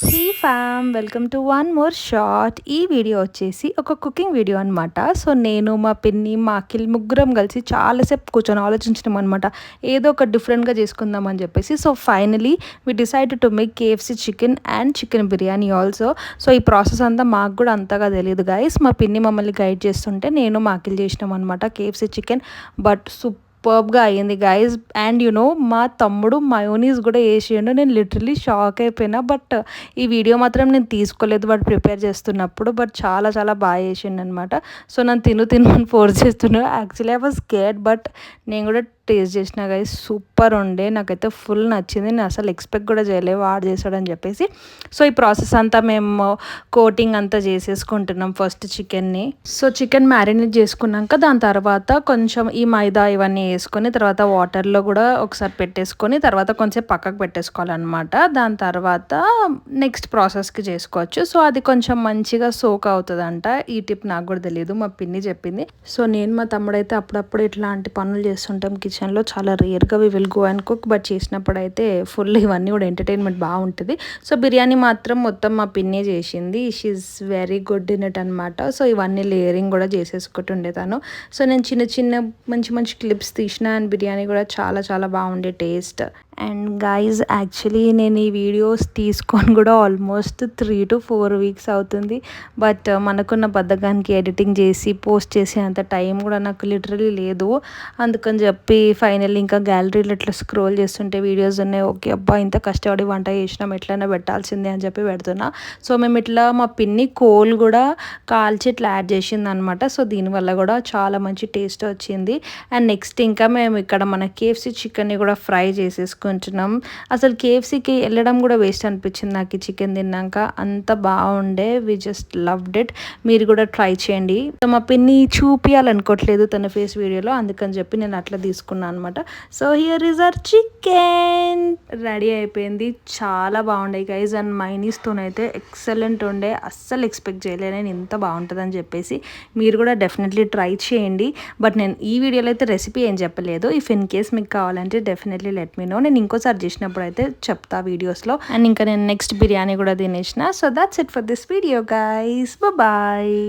He fam welcome to one more short. ఈ video వచ్చేసి ఒక కుకింగ్ వీడియో అనమాట. సో నేను మా పిన్ని మా అఖిల్ ముగ్గురం కలిసి చాలాసేపు కూర్చొని ఆలోచించినాం అనమాట. ఏదో ఒక డిఫరెంట్గా చేసుకుందాం అని చెప్పేసి. So finally we decided to make KFC chicken and chicken biryani also. So ఈ ప్రాసెస్ అంతా మాకు కూడా అంతగా తెలియదు గైస్. మా పిన్ని మమ్మల్ని గైడ్ చేస్తుంటే నేను మా అఖిల్ చేసినాం అనమాట కేఎఫ్సి చికెన్. బట్ సూపర్బ్గా అయ్యింది గైజ్. అండ్ మా తమ్ముడు మయోనీస్ కూడా వేసిండు. నేను లిటరలీ షాక్ అయిపోయినా. బట్ ఈ వీడియో మాత్రం నేను తీసుకోలేదు వాడు ప్రిపేర్ చేస్తున్నప్పుడు. బట్ చాలా చాలా బాగా చేసిండు అనమాట. సో నన్ను తిను ఫోర్స్ చేస్తున్నాడు. Actually I was scared, but నేను కూడా టేస్ట్ చేసిన గైస్ సూపర్ ఉండే. నాకైతే ఫుల్ నచ్చింది. నేను అసలు ఎక్స్పెక్ట్ కూడా చేయలేదు వాడు చేశాడని చెప్పేసి. సో ఈ ప్రాసెస్ అంతా మేము కోటింగ్ అంతా చేసేసుకుంటున్నాం ఫస్ట్ చికెన్ని. సో చికెన్ మ్యారినేట్ చేసుకున్నాక దాని తర్వాత కొంచెం ఈ మైదా ఇవన్నీ వేసుకొని తర్వాత వాటర్లో కూడా ఒకసారి పెట్టేసుకొని తర్వాత కొంచెం పక్కకు పెట్టేసుకోవాలన్నమాట. దాని తర్వాత నెక్స్ట్ ప్రాసెస్కి చేసుకోవచ్చు. సో అది కొంచెం మంచిగా సోక్ అవుతుందంట. ఈ టిప్ నాకు కూడా తెలియదు, మా పిన్ని చెప్పింది. సో నేను మా తమ్ముడైతే అప్పుడప్పుడు ఇట్లాంటి పనులు చేస్తుంటాం కిచెన్లో. చాలా రేర్గా we will go and cook, but చేసినప్పుడు అయితే ఫుల్ ఇవన్నీ కూడా ఎంటర్టైన్మెంట్ బాగుంటుంది. సో బిర్యానీ మాత్రం మొత్తం మా పిన్నే చేసింది. She very good in it అనమాట. సో ఇవన్నీ లేయరింగ్ కూడా చేసేసుకుంటుండే తను. సో నేను చిన్న చిన్న మంచి మంచి క్లిప్స్ తీసిన అండ్ బిర్యానీ కూడా చాలా చాలా బాగుండే టేస్ట్. అండ్ గైజ్ యాక్చువల్లీ నేను ఈ వీడియోస్ తీసుకొని కూడా ఆల్మోస్ట్ 3 to 4 weeks అవుతుంది. బట్ మనకున్న బద్ధకానికి ఎడిటింగ్ చేసి పోస్ట్ చేసే అంత టైం కూడా నాకు లిటరలీ లేదు. అందుకని చెప్పి ఫైనల్లీ ఇంకా గ్యాలరీలో ఇట్లా స్క్రోల్ చేస్తుంటే వీడియోస్ ఉన్నాయి. ఓకే అబ్బా ఇంత కష్టపడి వంట చేసినాం, ఎట్లయినా పెట్టాల్సిందే అని చెప్పి పెడుతున్నా. సో మేము ఇట్లా మా పిన్ని కోల్ కూడా కాల్చి ఇట్లా యాడ్ చేసింది అనమాట. సో దీనివల్ల కూడా చాలా మంచి టేస్ట్ వచ్చింది. అండ్ నెక్స్ట్ ఇంకా మేము ఇక్కడ మన కేఎఫ్సి చికెన్ని కూడా ఫ్రై చేసేసుకుంటున్నాం. అసలు కేఎఫ్సీకి వెళ్ళడం కూడా వేస్ట్ అనిపించింది నాకు ఈ చికెన్ తిన్నాక. అంత బాగుండే. We just loved it. మీరు కూడా ట్రై చేయండి. మా పిన్ని చూపించాలనుకోవట్లేదు తన ఫేస్ వీడియోలో, అందుకని చెప్పి నేను అట్లా తీసుకున్నాను అనమాట. So here is our chicken ready అయిపోయింది. చాలా బాగుండే గైజ్. అండ్ మైనీస్తోనైతే ఎక్సలెంట్ ఉండే. అస్సలు ఎక్స్పెక్ట్ చేయలేదు నేను ఇంత బాగుంటుందని చెప్పేసి. మీరు కూడా డెఫినెట్లీ ట్రై చేయండి. బట్ నేను ఈ వీడియోలో అయితే రెసిపీ ఏం చెప్పలేదు. ఇఫ్ ఇన్ కేస్ మీకు కావాలంటే డెఫినెట్లీ లెట్ మీ నో. నేను ఇంకోసారి చేసినప్పుడు అయితే చెప్తా వీడియోస్లో. అండ్ ఇంకా నేను నెక్స్ట్ బిర్యానీ కూడా తినేసిన. So that's it for this video guys. Bye.